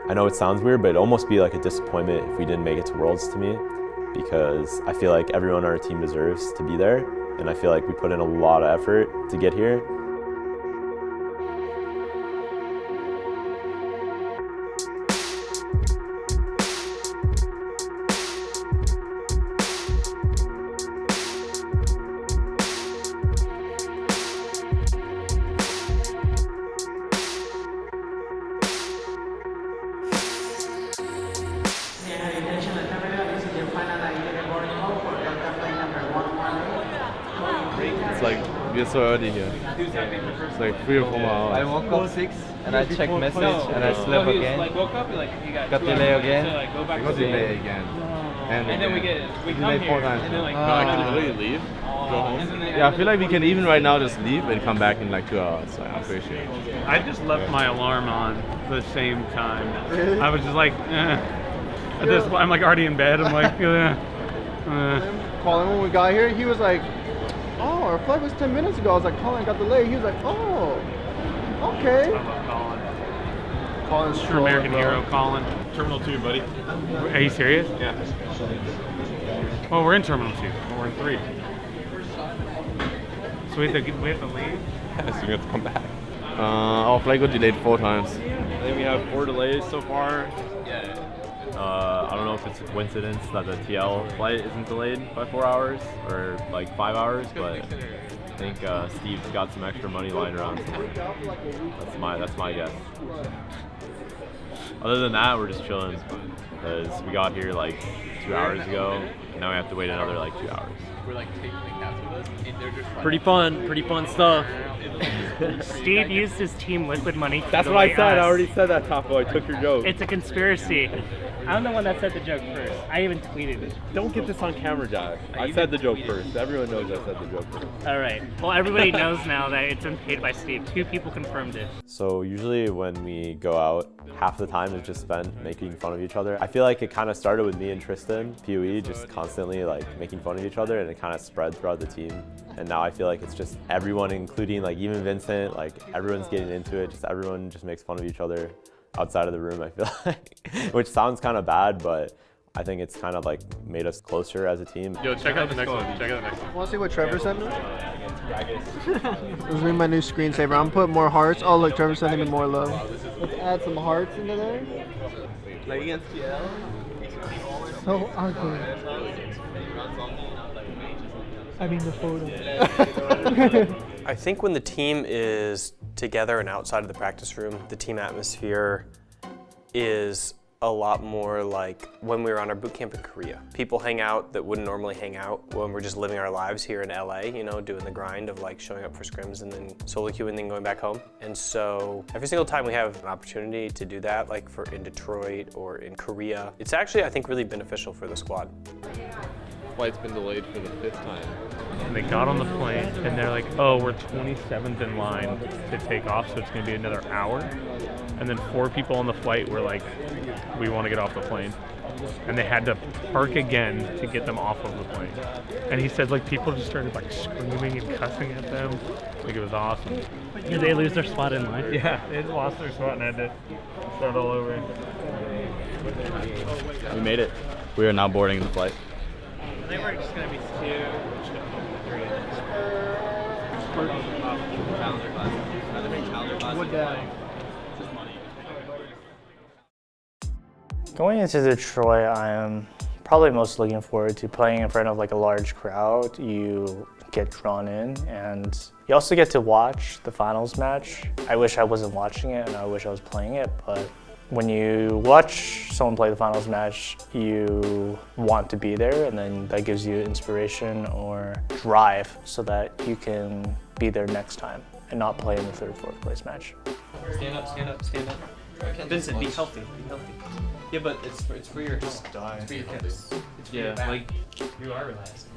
I know it sounds weird, but it'd almost be like a disappointment if we didn't make it to Worlds to me, because I feel like everyone on our team deserves to be there, and I feel like we put in a lot of effort to get here. It's like, we're so early here. It's like 3 or 4 more hours. I woke up 6 and I checked message and I slept again. Got delay again. Got delay again. And then we delay 4 times. I can really leave? Go home? Yeah, I feel like we can even right now just leave and come back in like 2 hours. Like, I'm pretty sure. I just left my alarm on the same time. I was just like, At this point, I'm like already in bed. I'm like, Colin, when we got here, he was like, oh, our flight was 10 minutes ago. I was like, Colin got delayed. He was like, oh, okay. I love Colin. Colin's True American hero, Colin. Terminal 2, buddy. Are you serious? Yeah. Well, we're in Terminal 2. Well, we're in 3. So we have to leave? Yeah, so we have to come back. Our flight got delayed 4 times. I think we have 4 delays so far. I don't know if it's a coincidence that the TL flight isn't delayed by 4 hours or like 5 hours, but I think Steve's got some extra money lying around somewhere. That's my guess. Other than that, we're just chilling because we got here like 2 hours ago, and now we have to wait another like 2 hours. We're like taking the cats with us, and they're just Pretty fun stuff. Steve used his team liquid money to That's what I delay said. I us. already said that, Taco. I took your joke. It's a conspiracy. I'm the one that said the joke first. I even tweeted it. Don't get this on camera, Jack. I said the joke first. Everyone knows I said the joke first. All right. Well, everybody knows now that it's been paid by Steve. 2 people confirmed it. So usually when we go out, half the time is just spent making fun of each other. I feel like it kind of started with me and Tristan, PoE, just constantly like making fun of each other, and it kind of spread throughout the team. And now I feel like it's just everyone, including like even Vincent, like everyone's getting into it. Just everyone just makes fun of each other outside of the room, I feel like, which sounds kind of bad, but I think it's kind of like made us closer as a team. Yo, check out the next one. Check out the next one. Want to see what Trevor sent me? This is my new screensaver. I'm putting more hearts. Oh, look, Trevor sending me more love. Let's add some hearts into there. Like against TL? So ugly. I mean the photo. I think when the team is together and outside of the practice room, the team atmosphere is a lot more like when we were on our boot camp in Korea. People hang out that wouldn't normally hang out when we're just living our lives here in LA, you know, doing the grind of like showing up for scrims and then solo queue and then going back home. And so every single time we have an opportunity to do that, like in Detroit or in Korea, it's actually, I think, really beneficial for the squad. Flight's been delayed for the 5th time. And they got on the plane and they're like, oh, we're 27th in line to take off, so it's gonna be another hour. And then 4 people on the flight were like, we want to get off the plane. And they had to park again to get them off of the plane. And he said like people just started like screaming and cussing at them. Like it was awesome. Did they lose their spot in line? Yeah, they lost their spot and had to start all over. We made it. We are now boarding the flight. I think we're just going to be 2. Going into Detroit, I am probably most looking forward to playing in front of like a large crowd. You get drawn in and you also get to watch the finals match. I wish I wasn't watching it and I wish I was playing it, but when you watch someone play the finals match, you want to be there, and then that gives you inspiration or drive so that you can be there next time and not play in the 3rd, 4th place match. stand up, stand up, stand up. Vincent, be healthy, be healthy. Yeah, but it's for your health. It's for your hips. It's for your back. Like you are relaxing.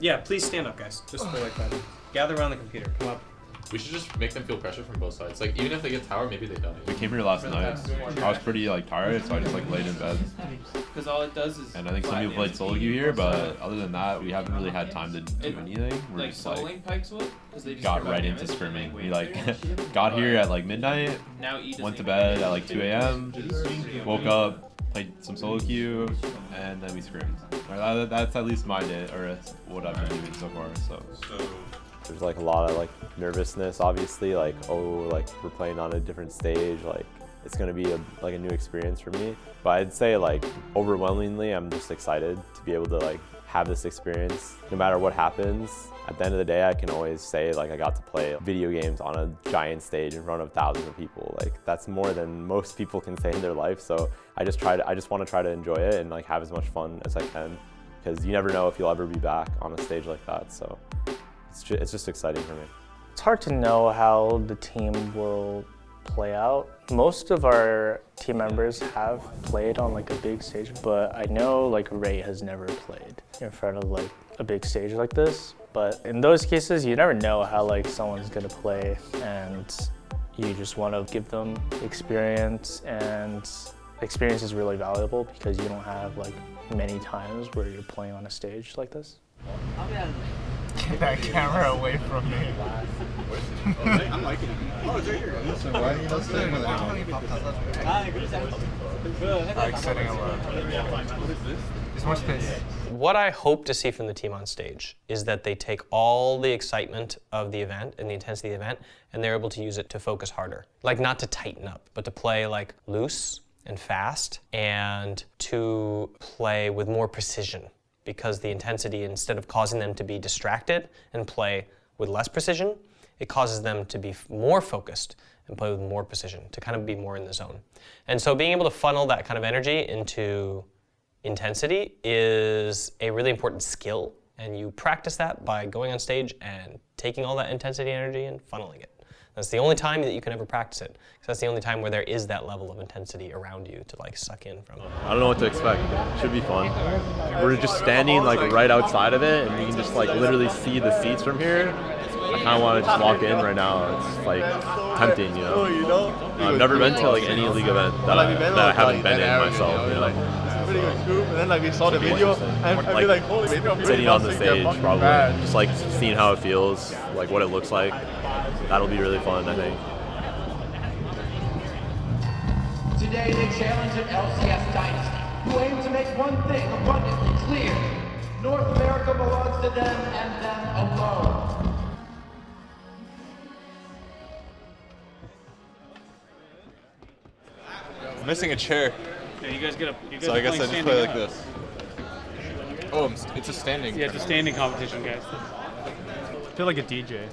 Yeah, please stand up, guys. Just for like that. Gather around the computer. Come up. we should just make them feel pressure from both sides. Like even if they get tower, maybe they die. We came here last night. I was pretty like tired, so I just like laid in bed. Because all it does is. And I think some people played solo queue here, but other than that, we haven't really had time to do anything. We're Like just like soloing Pikes would? Because they just got right into scrimming. We like got here at like midnight, Now E went to bed at like 2 a.m., woke up, played some solo queue, and then we scrimmed. That's at least my day, or that's what I've been doing so far. So. There's like a lot of like nervousness, obviously, like, oh, like we're playing on a different stage, like it's gonna be like a new experience for me. But I'd say like overwhelmingly, I'm just excited to be able to like have this experience. No matter what happens, at the end of the day, I can always say like I got to play video games on a giant stage in front of thousands of people. Like that's more than most people can say in their life. So I just want to try to enjoy it and like have as much fun as I can, because you never know if you'll ever be back on a stage like that. So. It's just exciting for me. It's hard to know how the team will play out. Most of our team members have played on like a big stage, but I know like Ray has never played in front of like a big stage like this. But in those cases, you never know how like someone's gonna play, and you just want to give them experience, and experience is really valuable because you don't have like many times where you're playing on a stage like this. Get that camera away from me. I'm liking it. Oh, it's right here. So why are you not staying with it? Like setting a load. What is this? There's more space. What I hope to see from the team on stage is that they take all the excitement of the event and the intensity of the event, and they're able to use it to focus harder. Like not to tighten up, but to play like loose and fast, and to play with more precision. Because the intensity, instead of causing them to be distracted and play with less precision, it causes them to be more focused and play with more precision, to kind of be more in the zone. And so being able to funnel that kind of energy into intensity is a really important skill, and you practice that by going on stage and taking all that intensity energy and funneling it. That's the only time that you can ever practice it, because that's the only time where there is that level of intensity around you to like suck in from. I don't know what to expect. It should be fun. We're just standing like right outside of it, and you can just like literally see the seats from here. I kind of want to just walk in right now. It's like tempting, you know. I've never been to like any league event that I haven't been in myself, you know. Pretty good group, and then like we saw the video, and I feel like holy, sitting on the stage, probably just like seeing how it feels, like what it looks like. That'll be really fun, I think. Today they challenge an LCS dynasty who aim to make one thing abundantly clear: North America belongs to them and them alone. I'm missing a chair. Yeah, you guys get up. So I guess I just play like this. Oh, it's a standing. Yeah, it's a standing competition, guys. I feel like a DJ.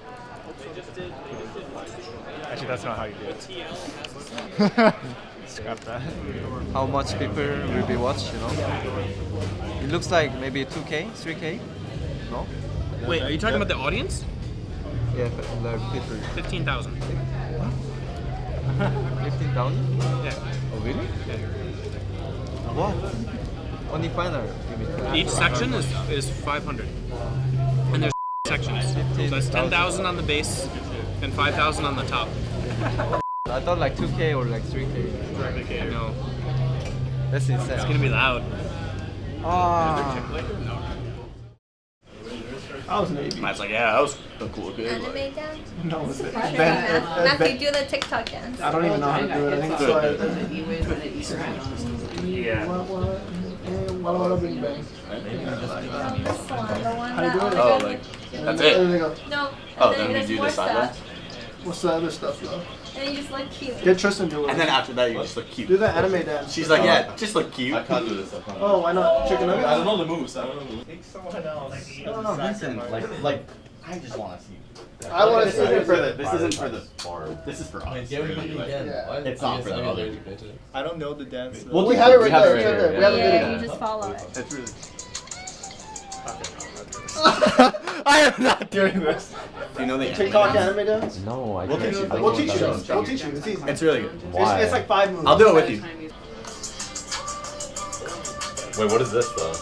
Actually, that's not how you do it. Scrap that. How much people will be watched, you know? It looks like maybe 2K, 3K, no? Wait, are you talking about the audience? Yeah, like people. 15,000. 15,000? Yeah. Oh, really? Yeah. What? Only final. Each section is 500. And there's sections. So that's 10,000 on the base and 5,000 on the top. I thought like 2K or like 3K. No. That's insane. It's gonna be loud. I was Navy. Matt's like, yeah, that was a cool game. Anime dance? No, it's Matthew, do the TikTok dance. I don't even know how to do it. I think it's like... Yeah. Bing bang. This one, the one How do you do it? that Oh, like, that's it? No. Oh, and then we there's do more this side stuff. What's the other stuff though? And you just look cute. Get Tristan to do it. And then after that, you just look cute. Do the anime dance. She's like, yeah, just look cute. I can't do this. Oh, why not? Chicken nuggets? I don't know the moves. I don't know the moves. Take someone else. No, Vincent. Like, I just want to see. I want to see it for this isn't for the bar. This is for us. It's not for the other. I don't know the dance. Well, we have it right have there. it right We have a Yeah, video. you just follow it. It's really. I am not doing this. Do you know the TikTok anime dance? No, I We'll can't. teach you. We'll teach you. We'll teach you. It's easy. It's really good. Why? It's like 5 moves. I'll do it with you. Wait, what is this though?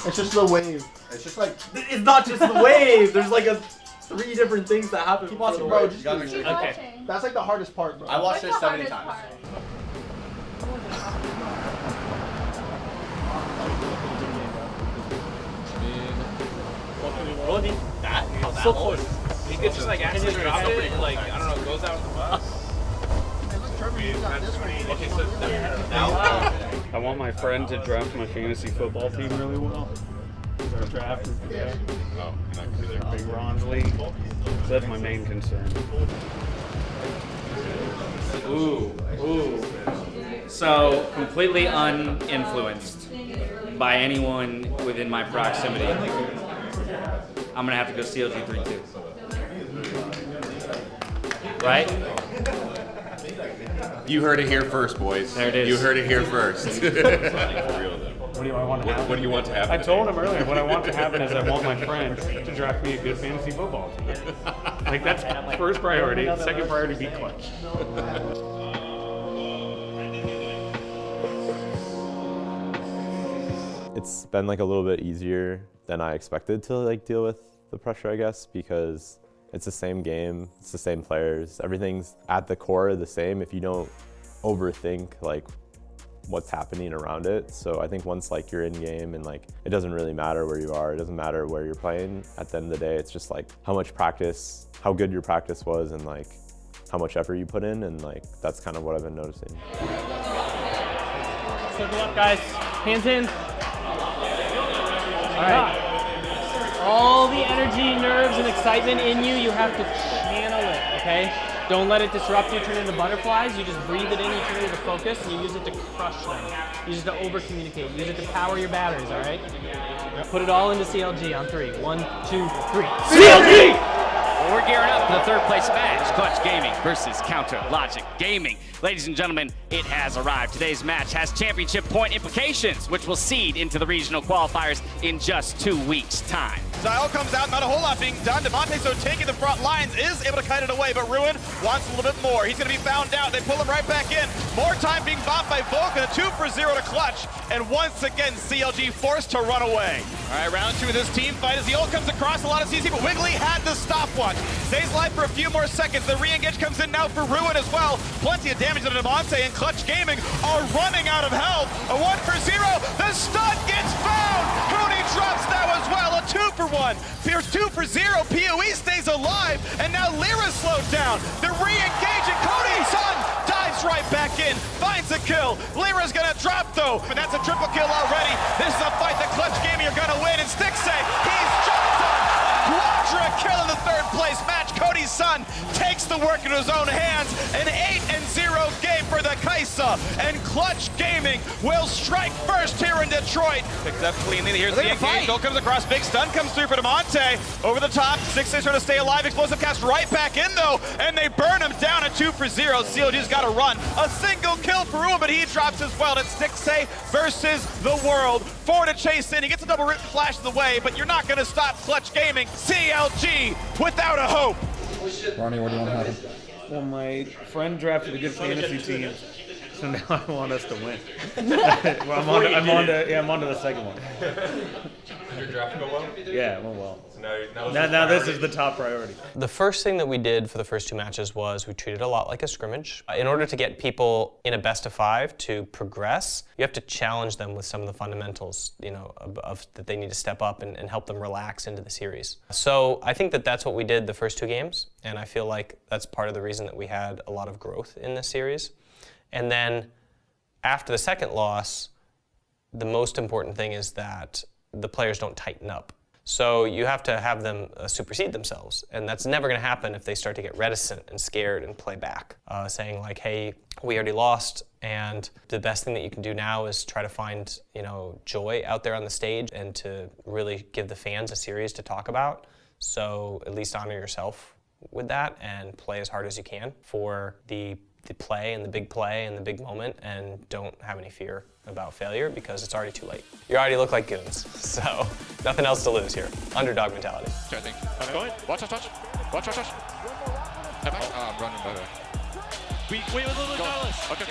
It's just the wave. It's just like. It's not just the wave. There's like a 3 different things that happen. Keep watching, bro. Just Keep watching. That's like the hardest part, bro. I watched What's it the 70 hardest times. That? So close. He gets just like accidentally drop it and like, I don't know, goes out of the bus. Okay, so now I want my friend to draft my fantasy football team really well. Our draft is today. Oh, you're not gonna be there. Big Ron's league. So that's my main concern. Ooh. So, completely uninfluenced by anyone within my proximity. I'm gonna have to go CLG 3-2. Right? You heard it here first, boys. There it is. You heard it here first. What do I want to happen? What do you want to happen? I told him earlier, what I want to happen is I want my friend to draft me a good fantasy football team. Like, that's first priority. Second priority, be clutch. It's been like a little bit easier than I expected to like deal with the pressure, I guess, because it's the same game, it's the same players, everything's at the core the same if you don't overthink like what's happening around it. So I think once like you're in game and like it doesn't really matter where you are, it doesn't matter where you're playing. At the end of the day, it's just like how much practice, how good your practice was, and like how much effort you put in, and like that's kind of what I've been noticing. Circle up, guys. Hands in. All right. All the energy, nerves, and excitement in you, you have to channel it, okay? Don't let it disrupt you, turn into butterflies. You just breathe it in, you turn it into focus, and you use it to crush them. Use it to over-communicate. Use it to power your batteries, all right? Put it all into CLG on 3. 1, 2, 3. CLG! Well, we're gearing up for the third place match, Clutch Gaming versus Counter Logic Gaming. Ladies and gentlemen, it has arrived. Today's match has championship point implications, which will seed into the regional qualifiers in just 2 weeks' time. Zyle comes out, not a whole lot being done. Devontae, so taking the front lines, is able to kite it away, but Ruin wants a little bit more. He's going to be found out. They pull him right back in. More time being bought by Vulcan, a 2-for-0 to Clutch, and once again, CLG forced to run away. All right, round 2 of this team fight as the ult comes across, a lot of CC, but Wiggly had the stopwatch. Stays live for a few more seconds. The re-engage comes in now for Ruin as well. Plenty of damage to Devontae, and Clutch Gaming are running out of health. A 1-for-0, the stun gets found! Cody drops now as well, a 2-for-1. Here's 2-for-0, PoE stays alive, and now Lyra's slowed down. The re-engage, and Cody's son dives right back in, finds a kill. Lyra's gonna drop though, and that's a triple kill already. This is a fight that Clutch Gaming are gonna win, and Stixay, he's jumped on. Quadra kill in the third place match. Cody's son takes the work into his own hands. An 8-0 game for the Kaisa, and Clutch Gaming will strike first here in Detroit. Picked up cleanly. Here's the engage. Goal comes across. Big stun comes through for Demonte. Over the top. Stixay trying to stay alive. Explosive cast right back in though, and they burn him down at 2-for-0. CLG's got to run. A single kill for Ruin, but he drops as well. It's Stixay versus the world. 4 to chase in. He gets a double rip flash in the way, but you're not going to stop Clutch Gaming. CLG without a hope. Ronnie, what do you want to happen? Well, my friend drafted a good fantasy team, so now I want us to win. Well, I'm on to the second one. Did your draft go well? Yeah, it went well. So now This is the top priority. The first thing that we did for the first 2 matches was we treated it a lot like a scrimmage. In order to get people in a best of 5 to progress, you have to challenge them with some of the fundamentals, you know, that they need to step up and help them relax into the series. So I think that that's what we did the first 2 games, and I feel like that's part of the reason that we had a lot of growth in this series. And then after the second loss, the most important thing is that the players don't tighten up. So you have to have them supersede themselves, and that's never going to happen if they start to get reticent and scared and play back, saying like, hey, we already lost, and the best thing that you can do now is try to find, you know, joy out there on the stage and to really give the fans a series to talk about. So at least honor yourself with that and play as hard as you can for the play and the big play and the big moment, and don't have any fear about failure because it's already too late. You already look like goons, so nothing else to lose here. Underdog mentality. Sure thing. I'm going. Watch. Watch. I'm running by the way. Wait, Carlos. Okay.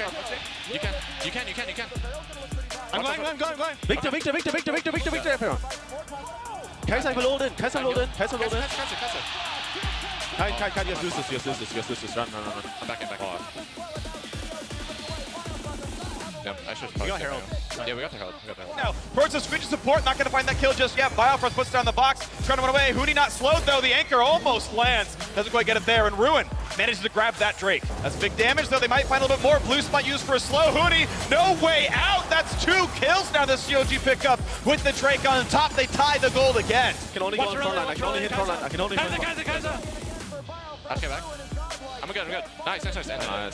You can. I'm going. Victor. Kaiser will load in. Kaiser load in. Kaiser. Kai, you guys lose this, you guys lose this. Run. I'm back in. Yeah, I should We got Herald. Yeah, we got the Herald. Now, Birds of Screech support, not gonna find that kill just yet. Biofrost puts down the box, trying to run away. Hootie not slowed though, the anchor almost lands. Doesn't quite get it there, and Ruin manages to grab that Drake. That's big damage though, they might find a little bit more. Blue Spot used for a slow. Hootie, no way out. That's 2 kills now the CLG pick up with the Drake on top. They tie the gold again. Can only go on front line, I can only hit front line, I can only hit front line. Kaiser! Okay, back. I'm good. Nice. Nice,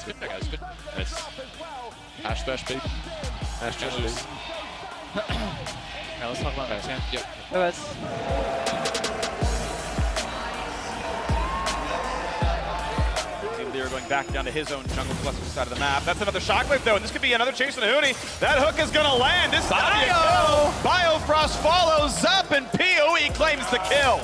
good. That guy's good. Nice. Ash Splash, baby. Ash Splash, baby. Let's talk about guys, yeah? Yep. Lear going back down to his own jungle cluster side of the map. That's another shockwave though, and this could be another chase on Hootie. That hook is gonna land. This is gonna be a kill. Biofrost follows up, and PoE claims the kill.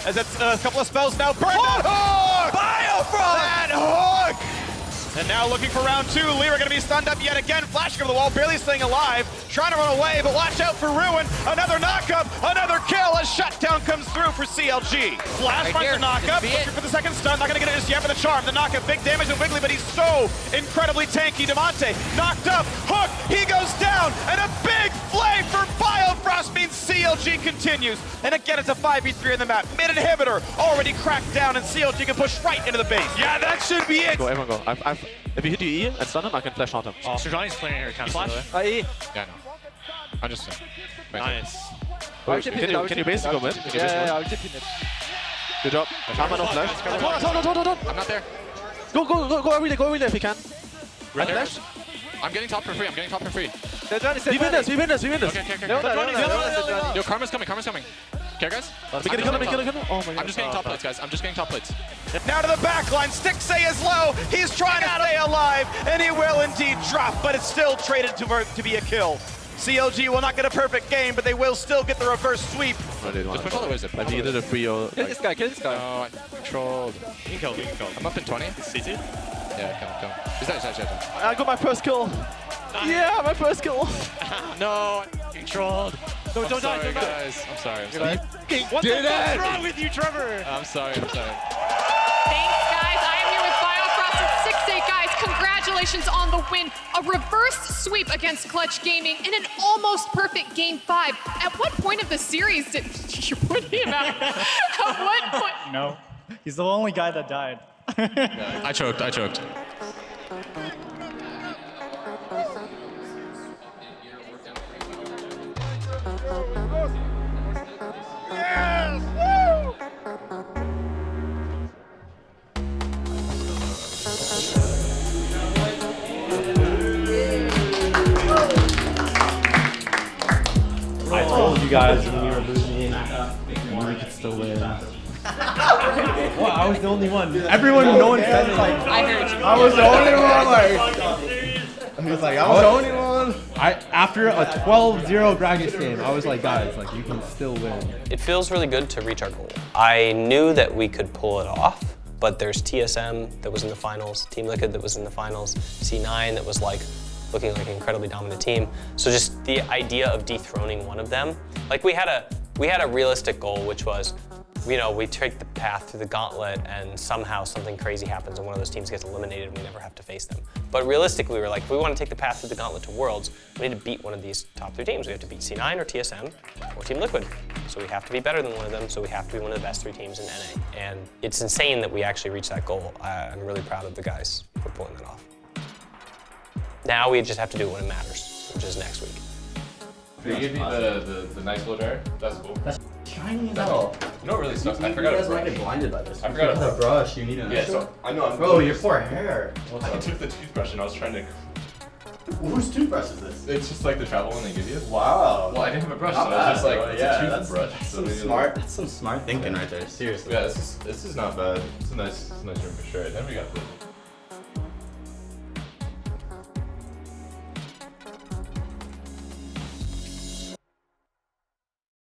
As it's a couple of spells now. Burn that hook! Biofrost! That hook! And now looking for round 2. Lyra gonna be stunned up yet again. Flashing over the wall, barely staying alive. Trying to run away, but watch out for Ruin. Another knockup, another kill. A shutdown comes through for CLG. Flash finds the knockup. Looking for the second stun. Not gonna get it just yet for the charm. The knockup, big damage to Wiggly, but he's so incredibly tanky. Demonte knocked up. Hook, he goes down. And a big flay for Biofrost means CLG continues. And again, it's a 5v3 in the map. Mid inhibitor already cracked down, and CLG can push right into the base. Yeah, that should be it. Go, everyone go. If you hit you E and stun him, I can flash on him. Oh, Sir Johnny's playing here. Kind of flash? E. Yeah, I know. I'm just Nice. Wait, can you basically go mid? Yeah, I'll chip in it. Good job. I'm no flash. Hold on. I'm not there. Go every day if you can. Red flash. I'm getting top for free. We win this. Okay. Yo, Karma's coming. Okay, guys? We get a kill. Oh my god. I'm just getting top plates, guys. Now to the back line. Stixay is low. He's trying to stay alive, and he will indeed drop, but it's still traded to be a kill. CLG will not get a perfect game, but they will still get the reverse sweep. Just push all the way zip. Like, he did a free or... Kill this guy. No, I controlled. We can kill. I'm up in 20. CT? Yeah, come. Is that? I got my first kill. Nice. Yeah, my first kill. No, Controlled. Don't die, guys. I'm sorry. What the fuck's wrong with you, Trevor? I'm sorry. Thanks, guys. I am here with Biofrost at 6-8. Guys, congratulations on the win. A reverse sweep against Clutch Gaming in an almost perfect Game 5. At what point of the series did you put him out? At what point? No. He's the only guy that died. I choked. I told you guys when we were losing, we could still win. Well, I was the only one. No one said it. Like, I heard you. I was the only one. He was like, I was the only one. After a 12-0 Gragas game, I was like, guys, like you can still win. It feels really good to reach our goal. I knew that we could pull it off, but there's TSM that was in the finals, Team Liquid that was in the finals, C9 that was like looking like an incredibly dominant team. So just the idea of dethroning one of them, like we had a realistic goal, which was, you know, we take the path through the gauntlet and somehow something crazy happens and one of those teams gets eliminated and we never have to face them. But realistically, we were like, if we want to take the path through the gauntlet to Worlds, we need to beat one of these top 3 teams. We have to beat C9 or TSM or Team Liquid. So we have to be better than one of them, so we have to be one of the best 3 teams in NA. And it's insane that we actually reached that goal. I'm really proud of the guys for pulling that off. Now we just have to do it when it matters, which is next week. Did you give me the nice little jar? That's cool. That's shiny as hell. You know what really sucks? I You forgot guys a might brush. get blinded by this. I forgot a the brush. You need a Yeah, so I know. Bro, your poor hair. I took the toothbrush and I was trying to. Whose toothbrush is this? It's just like the travel one they give you. Wow. Well, I didn't have a brush, Not so bad, I was just like, bro. it's Yeah, a toothbrush. That's some smart thinking right there. Seriously. Yeah, this is not bad. It's a nice room for sure. Then we got the